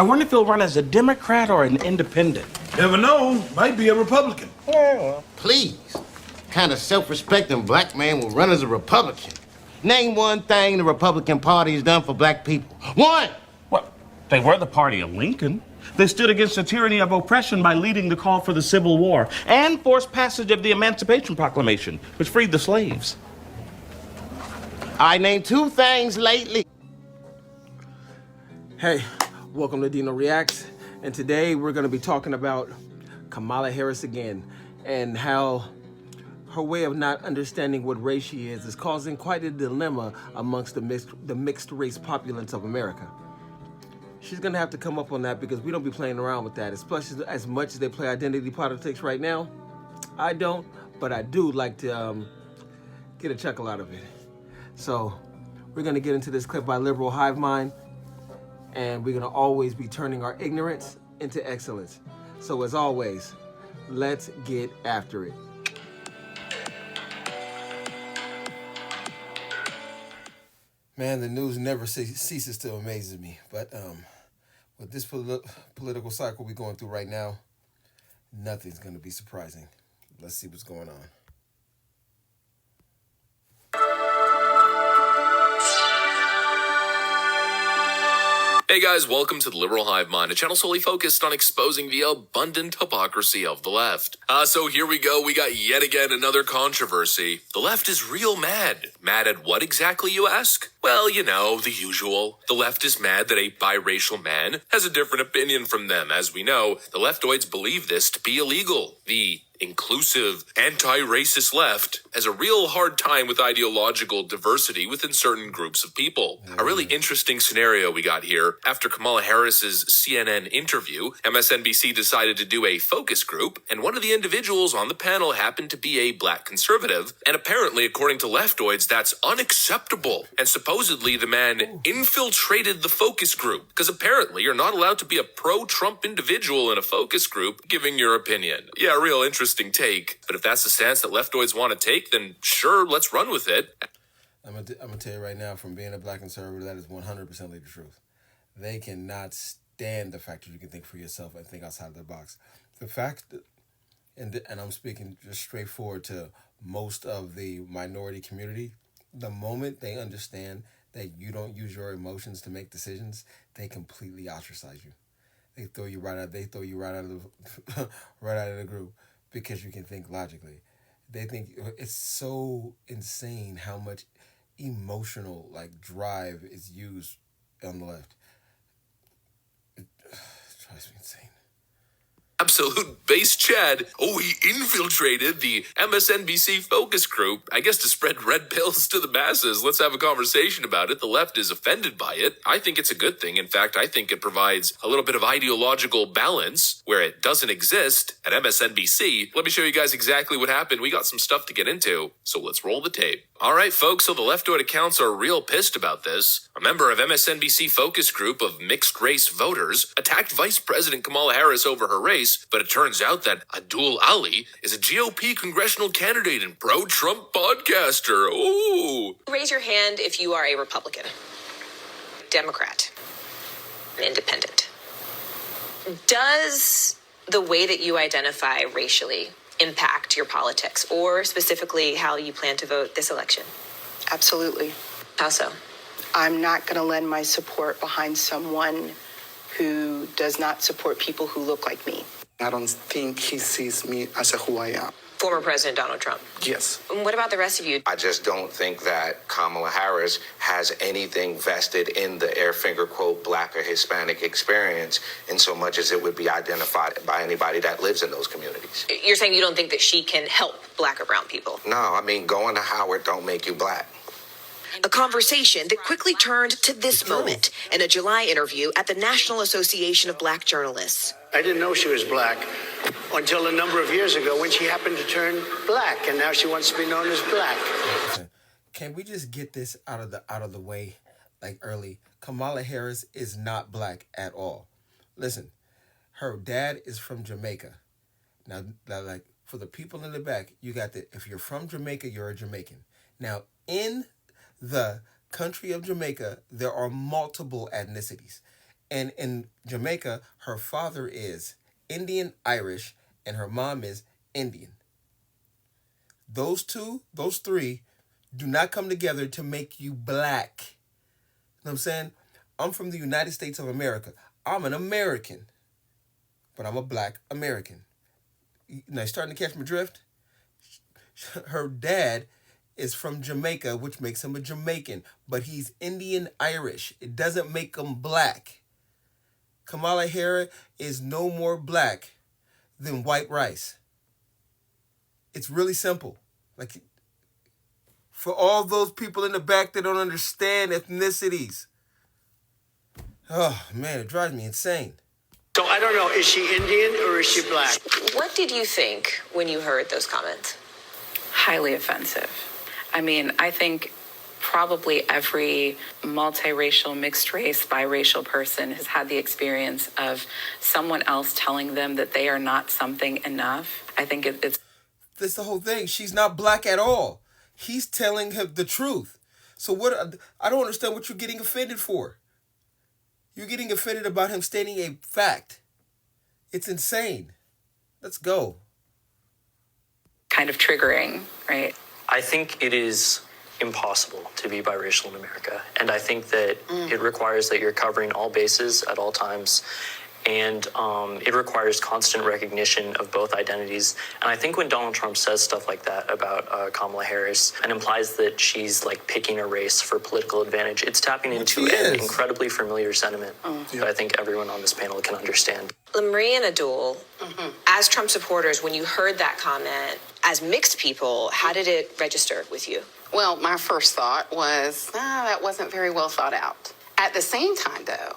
I wonder if he'll run as a Democrat or an independent. Never know. Might be a Republican. Yeah, well. Please. Kind of self-respecting black man will run as a Republican. Name one thing the Republican Party has done for black people. One! Well, they were the party of Lincoln. They stood against the tyranny of oppression by leading the call for the Civil War and forced passage of the Emancipation Proclamation, which freed the slaves. I named two things lately. Hey, welcome to Dino Reacts, and today we're going to be talking about Kamala Harris again, and how her way of not understanding what race she is causing quite a dilemma amongst the mixed race populace of America. She's going to have to come up on that because we don't be playing around with that, especially as much as they play identity politics right now. I don't, but I do like to get a chuckle out of it. So we're going to get into this clip by Liberal Hive Mind, and we're going to always be turning our ignorance into excellence. So as always, let's get after it. Man, the news never ceases to amaze me. But with this political cycle we're going through right now, nothing's going to be surprising. Let's see what's going on. Hey guys, welcome to the Liberal Hive Mind, a channel solely focused on exposing the abundant hypocrisy of the left. So here we go, we got yet again another controversy. The left is real mad. Mad at what exactly, you ask? Well, you know, the usual. The left is mad that a biracial man has a different opinion from them. As we know, the leftoids believe this to be illegal. The inclusive, anti-racist left has a real hard time with ideological diversity within certain groups of people. A really interesting scenario we got here. After Kamala Harris's CNN interview, MSNBC decided to do a focus group, and one of the individuals on the panel happened to be a black conservative, and apparently, according to leftoids, that's unacceptable. And supposedly the man infiltrated the focus group, because apparently you're not allowed to be a pro-Trump individual in a focus group giving your opinion. Yeah, real interesting take, but if that's the stance that leftoids want to take, then sure, let's run with it. I'm gonna tell you right now, from being a black conservative, that is 100% the truth. They cannot stand the fact that you can think for yourself and think outside of the box. The fact that, and I'm speaking just straightforward to most of the minority community, the moment they understand that you don't use your emotions to make decisions, they completely ostracize you. They throw you right out. They throw you right out of the right out of the group. Because you can think logically. They think it's so insane how much emotional drive is used on the left. It drives me insane. Absolute base Chad. Oh, he infiltrated the MSNBC focus group, I guess to spread red pills to the masses. Let's have a conversation about it. The left is offended by it. I think it's a good thing. In fact, I think it provides a little bit of ideological balance where it doesn't exist at MSNBC. Let me show you guys exactly what happened. We got some stuff to get into, so let's roll the tape. All right, folks, so the leftoid accounts are real pissed about this. A member of MSNBC focus group of mixed race voters attacked Vice President Kamala Harris over her race, but it turns out that Abdul Ali is a GOP congressional candidate and pro-Trump podcaster. Ooh. Raise your hand if you are a Republican, Democrat, Independent. Does the way that you identify racially impact your politics, or specifically how you plan to vote this election? Absolutely. How so? I'm not going to lend my support behind someone who does not support people who look like me. I don't think he sees me as who I am. Former President Donald Trump. Yes. And what about the rest of you? I just don't think that Kamala Harris has anything vested in the air finger quote black or Hispanic experience in so much as it would be identified by anybody that lives in those communities. You're saying you don't think that she can help black or brown people? No, I mean, going to Howard don't make you black. A conversation that quickly turned to this moment in a July interview at the National Association of Black Journalists. I didn't know she was black until a number of years ago when she happened to turn black, and now she wants to be known as black. Can we just get this out of the way early? Kamala Harris is not black at all. Listen, her dad is from Jamaica. Now for the people in the back, you got that. If you're from Jamaica, you're a Jamaican. Now, in the country of Jamaica, there are multiple ethnicities. And in Jamaica, her father is Indian Irish and her mom is Indian. Those three do not come together to make you black. You know what I'm saying? I'm from the United States of America. I'm an American, but I'm a black American. Now, starting to catch my drift? Her dad is from Jamaica, which makes him a Jamaican, but he's Indian Irish. It doesn't make him black. Kamala Harris is no more black than white rice. It's really simple. Like, for all those people in the back that don't understand ethnicities. Oh, man, it drives me insane. So I don't know, is she Indian or is she black? What did you think when you heard those comments? Highly offensive. I mean, I think probably every multiracial, mixed race, biracial person has had the experience of someone else telling them that they are not something enough. I think it's... That's the whole thing. She's not black at all. He's telling her the truth. So what? I don't understand what you're getting offended for. You're getting offended about him stating a fact. It's insane. Let's go. Kind of triggering, right? I think it is impossible to be biracial in America. And I think that it requires that you're covering all bases at all times. And it requires constant recognition of both identities. And I think when Donald Trump says stuff like that about Kamala Harris and implies that she's like picking a race for political advantage, it's tapping into an incredibly familiar sentiment that I think everyone on this panel can understand. Marie and Adul, as Trump supporters, when you heard that comment, as mixed people, how did it register with you? Well, my first thought was, that wasn't very well thought out. At the same time, though,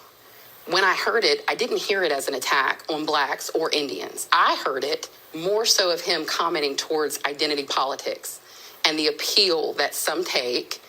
when I heard it, I didn't hear it as an attack on blacks or Indians. I heard it more so of him commenting towards identity politics and the appeal that some take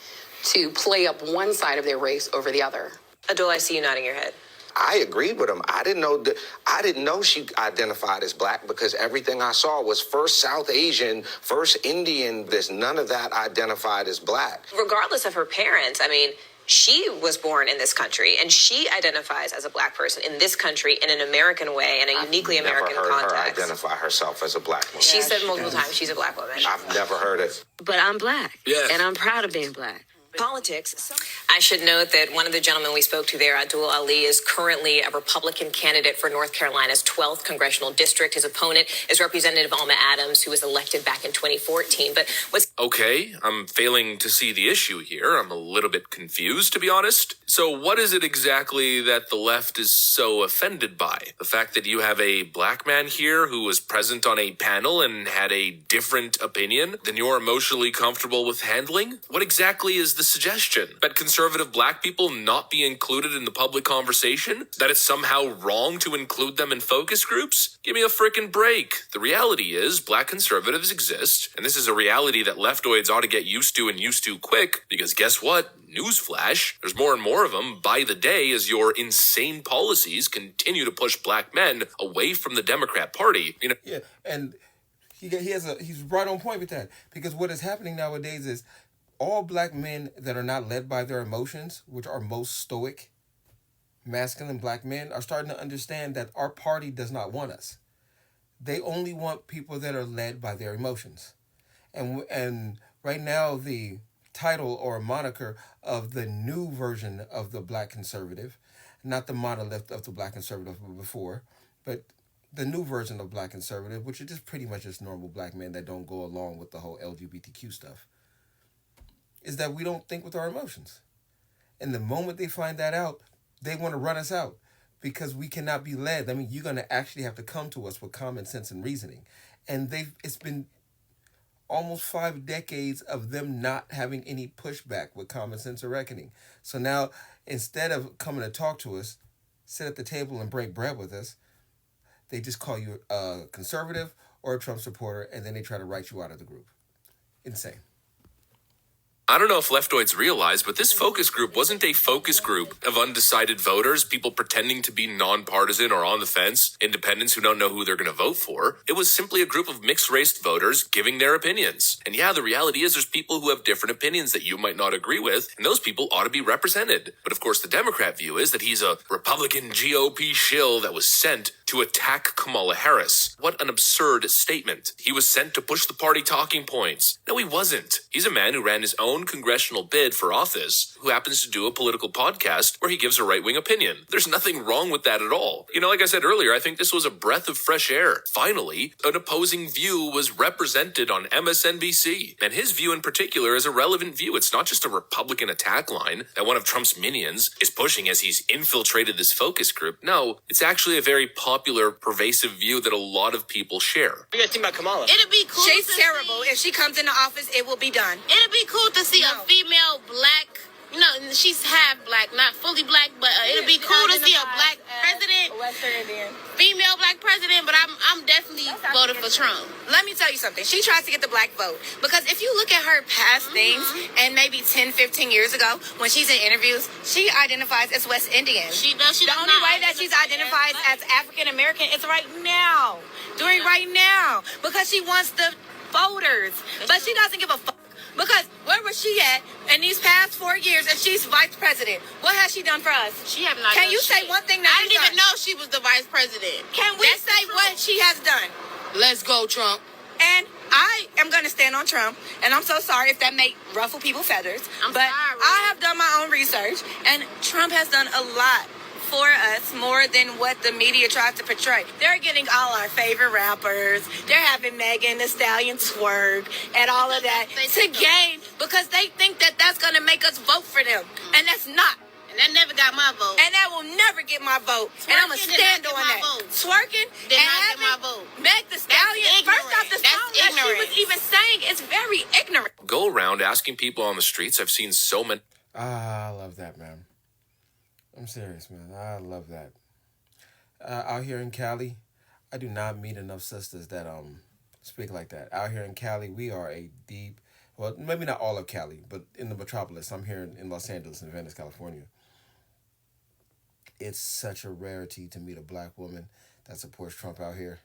to play up one side of their race over the other. Adul, I see you nodding your head. I agreed with him. I didn't know she identified as black because everything I saw was first South Asian, first Indian. There's none of that identified as black. Regardless of her parents, I mean, she was born in this country, and she identifies as a black person in this country in an American way, in a uniquely American context. I've never heard her identify herself as a black woman. She said multiple times she's a black woman. I've never heard it. But I'm black, and I'm proud of being black. Politics. I should note that one of the gentlemen we spoke to there, Abdul Ali, is currently a Republican candidate for North Carolina's 12th congressional district. His opponent is Representative Alma Adams, who was elected back in 2014. But what's... Okay, I'm failing to see the issue here. I'm a little bit confused, to be honest. So what is it exactly that the left is so offended by? The fact that you have a black man here who was present on a panel and had a different opinion than you're emotionally comfortable with handling? What exactly is the suggestion? That conservative black people not be included in the public conversation? That it's somehow wrong to include them in focus groups? Give me a frickin' break. The reality is black conservatives exist, and this is a reality that leftoids ought to get used to and used to quick, because guess what? Newsflash, there's more and more of them by the day as your insane policies continue to push black men away from the Democrat Party. You know? Yeah, and he's right on point with that, because what is happening nowadays is all black men that are not led by their emotions, which are most stoic, masculine black men, are starting to understand that our party does not want us. They only want people that are led by their emotions. And right now, the title or moniker of the new version of the black conservative, not the monolith of the black conservative before, but the new version of black conservative, which is just pretty much just normal black men that don't go along with the whole LGBTQ stuff, is that we don't think with our emotions. And the moment they find that out, they want to run us out because we cannot be led. I mean, you're going to actually have to come to us with common sense and reasoning. And it's been almost 5 decades of them not having any pushback with common sense or reckoning. So now, instead of coming to talk to us, sit at the table and break bread with us, they just call you a conservative, or a Trump supporter, and then they try to write you out of the group. Insane. I don't know if leftoids realize, but this focus group wasn't a focus group of undecided voters, people pretending to be nonpartisan or on the fence, independents who don't know who they're going to vote for. It was simply a group of mixed-race voters giving their opinions. And yeah, the reality is there's people who have different opinions that you might not agree with, and those people ought to be represented. But of course, the Democrat view is that he's a Republican GOP shill that was sent to attack Kamala Harris. What an absurd statement. He was sent to push the party talking points. No, he wasn't. He's a man who ran his own congressional bid for office, who happens to do a political podcast where he gives a right-wing opinion. There's nothing wrong with that at all. You know, like I said earlier, I think this was a breath of fresh air. Finally, an opposing view was represented on MSNBC. And his view in particular is a relevant view. It's not just a Republican attack line that one of Trump's minions is pushing as he's infiltrated this focus group. No, it's actually a very popular, pervasive view that a lot of people share. What do you guys think about Kamala? It'll be cool. She's terrible. If she comes into office, it will be done. It'll be cool to see a female black, you know, she's half black, not fully black, but it'll be cool to see a black president, Western Indian. female black president, but I'm definitely voting for Trump. Let me tell you something. She tries to get the black vote. Because if you look at her past things, and maybe 10, 15 years ago, when she's in interviews, she identifies as West Indian. She does. The only way that she's identified as African American is right now. Right now. Because she wants the voters. But she doesn't give a fuck. Because where was she at in these past 4 years if she's vice president? What has she done for us? She have not. Can you say one thing that I didn't even know she was the vice president. Can we say what she has done? Let's go, Trump. And I am going to stand on Trump, and I'm so sorry if that may ruffle people's feathers. But I have done my own research, and Trump has done a lot for us, more than what the media tries to portray. They're getting all our favorite rappers. They're having Megan Thee Stallion twerk and all of that to gain, because they think that that's going to make us vote for them. And that's not. And that never got my vote. And that will never get my vote. And I'm going to stand on that. Twerking did and not get my having vote. Meg Thee Stallion. First off, the song that she was even saying is very ignorant. Go around asking people on the streets. I've seen so many. I love that, man. I'm serious, man. I love that. Out here in Cali, I do not meet enough sisters that speak like that. Out here in Cali, we are a deep, well, maybe not all of Cali, but in the metropolis. I'm here in Los Angeles and Venice, California. It's such a rarity to meet a black woman that supports Trump out here.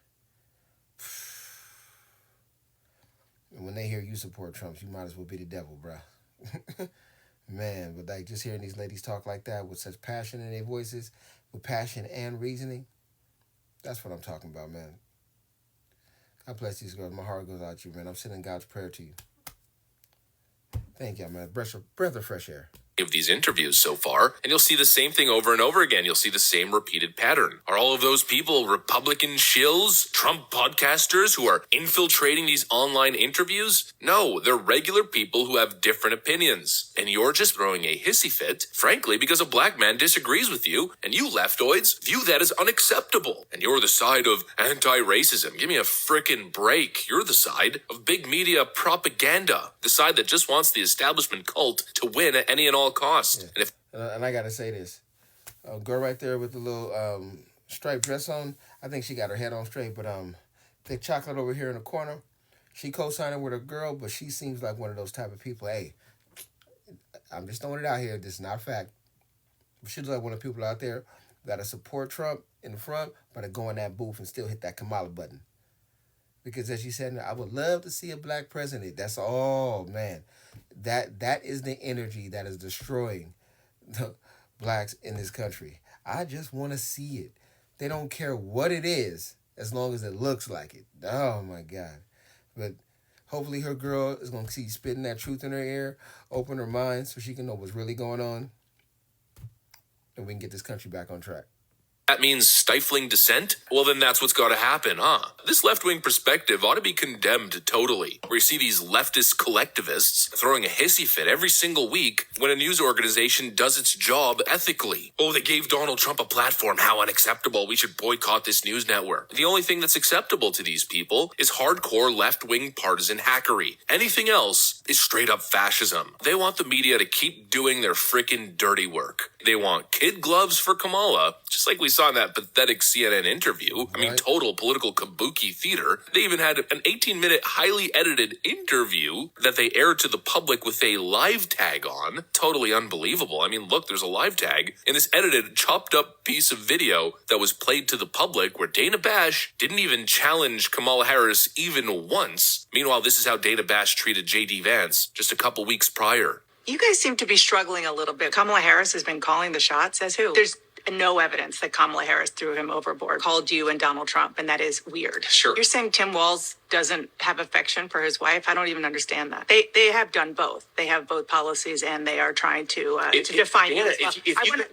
And when they hear you support Trump, you might as well be the devil, bruh. Man, but like just hearing these ladies talk like that with such passion in their voices, with passion and reasoning, that's what I'm talking about, man. God bless these girls. My heart goes out to you, man. I'm sending God's prayer to you. Thank you, man. Breath of fresh air. Of these interviews so far, and you'll see the same thing over and over again. You'll see the same repeated pattern. Are all of those people Republican shills, Trump podcasters who are infiltrating these online interviews? No, they're regular people who have different opinions. And you're just throwing a hissy fit, frankly, because a black man disagrees with you, and you leftoids view that as unacceptable. And you're the side of anti-racism. Give me a frickin' break. You're the side of big media propaganda. The side that just wants the establishment cult to win at any and all cost. Yeah. And I gotta say this, girl right there with the little striped dress on, I think she got her head on straight, but thick chocolate over here in the corner, she co-signing with her girl, but she seems like one of those type of people. Hey, I'm just throwing it out here, this is not a fact. She's like one of the people out there that support Trump in the front, but go in that booth and still hit that Kamala button. Because as she said, I would love to see a black president. That's all, man. That is the energy that is destroying the blacks in this country. I just want to see it. They don't care what it is as long as it looks like it. Oh, my God. But hopefully her girl is going to keep spitting that truth in her ear, open her mind so she can know what's really going on, and we can get this country back on track. That means stifling dissent? Well, then that's what's got to happen, huh? This left-wing perspective ought to be condemned totally, where you see these leftist collectivists throwing a hissy fit every single week when a news organization does its job ethically. Oh, they gave Donald Trump a platform. How unacceptable. We should boycott this news network. The only thing that's acceptable to these people is hardcore left-wing partisan hackery. Anything else is straight-up fascism. They want the media to keep doing their frickin' dirty work. They want kid gloves for Kamala, just like we saw in that pathetic CNN interview. I mean, total political kabuki. Marquee Theater. They even had an 18-minute highly edited interview that they aired to the public with a live tag on. Totally unbelievable. I mean, look, there's a live tag in this edited, chopped up piece of video that was played to the public where Dana Bash didn't even challenge Kamala Harris even once. Meanwhile, this is how Dana Bash treated J.D. Vance just a couple weeks prior. You guys seem to be struggling a little bit. Kamala Harris has been calling the shots. Says who? There's no evidence that Kamala Harris threw him overboard, called you and Donald Trump, and that is weird. Sure. You're saying Tim Walz doesn't have affection for his wife? I don't even understand that. They have done both. They have both policies, and they are trying to define you.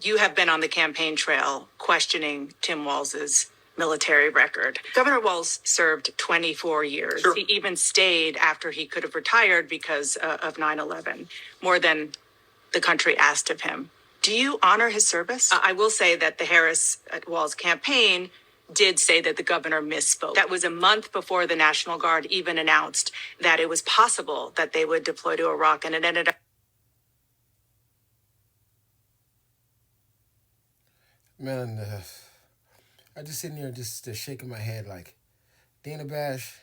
You have been on the campaign trail questioning Tim Walz's military record. Governor Walz served 24 years. Sure. He even stayed after he could have retired because of 9/11, more than the country asked of him. Do you honor his service? I will say that the Harris-Walz campaign did say that the governor misspoke. That was a month before the National Guard even announced that it was possible that they would deploy to Iraq, and it ended up. Man, I just sitting there just shaking my head like, Dana Bash,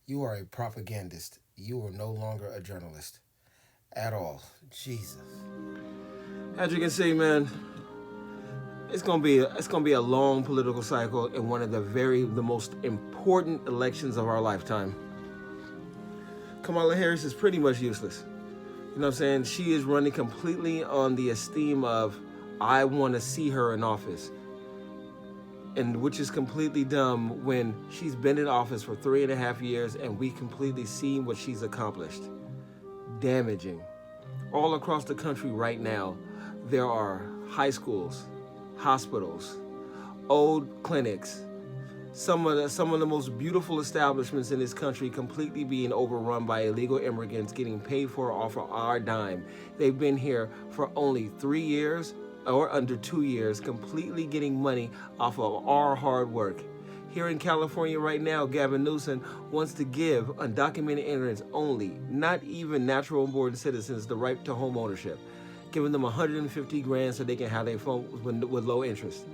you are a propagandist. You are no longer a journalist at all. Jesus. As you can see, man, it's gonna be a long political cycle in one of the most important elections of our lifetime. Kamala Harris is pretty much useless. You know what I'm saying? She is running completely on the esteem of, I want to see her in office. And which is completely dumb when she's been in office for 3.5 years and we completely see what she's accomplished. Damaging. All across the country right now, there are high schools, hospitals, old clinics, some of the most beautiful establishments in this country completely being overrun by illegal immigrants getting paid for off of our dime. They've been here for only 3 years or under 2 years, completely getting money off of our hard work. Here in California right now, Gavin Newsom wants to give undocumented immigrants only, not even natural-born citizens, the right to home ownership, giving them $150,000 so they can have their phone with low interest.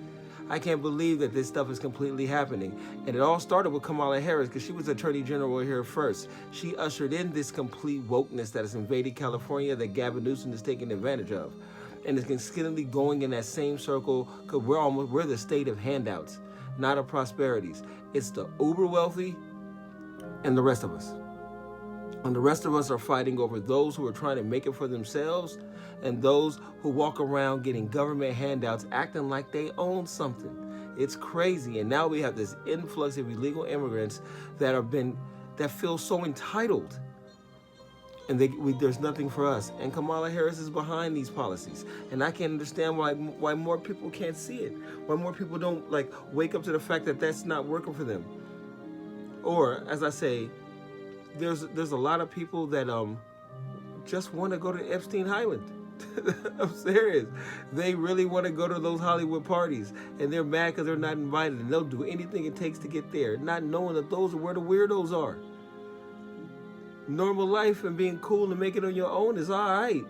I can't believe that this stuff is completely happening. And it all started with Kamala Harris because she was Attorney General here first. She ushered in this complete wokeness that has invaded California that Gavin Newsom is taking advantage of. And it's consistently going in that same circle because we're the state of handouts, not of prosperities. It's the uber wealthy and the rest of us. And the rest of us are fighting over those who are trying to make it for themselves and those who walk around getting government handouts acting like they own something. It's crazy. And now we have this influx of illegal immigrants that feel so entitled. And there's nothing for us. And Kamala Harris is behind these policies. And I can't understand why more people can't see it. Why more people don't wake up to the fact that that's not working for them. Or, as I say, there's a lot of people that just want to go to Epstein Island. I'm serious. They really want to go to those Hollywood parties. And they're mad because they're not invited. And they'll do anything it takes to get there, not knowing that those are where the weirdos are. Normal life and being cool and making it on your own is all right.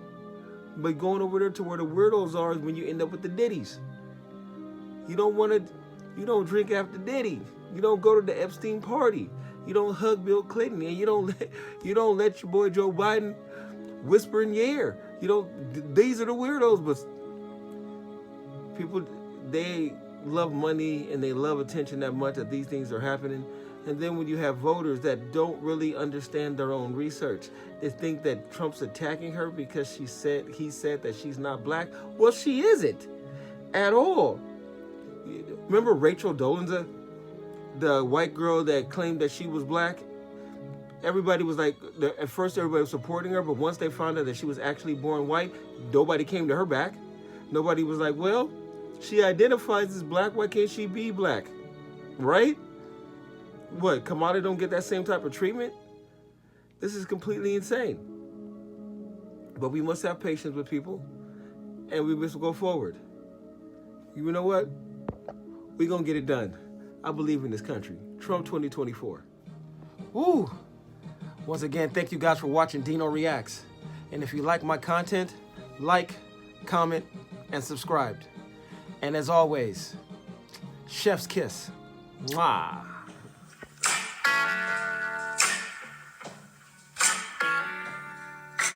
But going over there to where the weirdos are is when you end up with the Diddies. You don't drink after Diddy. You don't go to the Epstein party. You don't hug Bill Clinton, and you don't let your boy Joe Biden whisper in your ear. These are the weirdos, but people, they love money and they love attention that much that these things are happening. And then when you have voters that don't really understand their own research, they think that Trump's attacking her because he said that she's not black. Well, she isn't at all. Remember Rachel Dolezal, the white girl that claimed that she was black? Everybody was at first everybody was supporting her, but once they found out that she was actually born white, nobody came to her back. Nobody was like, well, she identifies as black, why can't she be black? Right? What, Kamala don't get that same type of treatment? This is completely insane. But we must have patience with people, and we must go forward. You know what? We're going to get it done. I believe in this country. Trump 2024. Woo! Once again, thank you guys for watching Dino Reacts. And if you like my content, like, comment, and subscribe. And as always, chef's kiss. Mwah!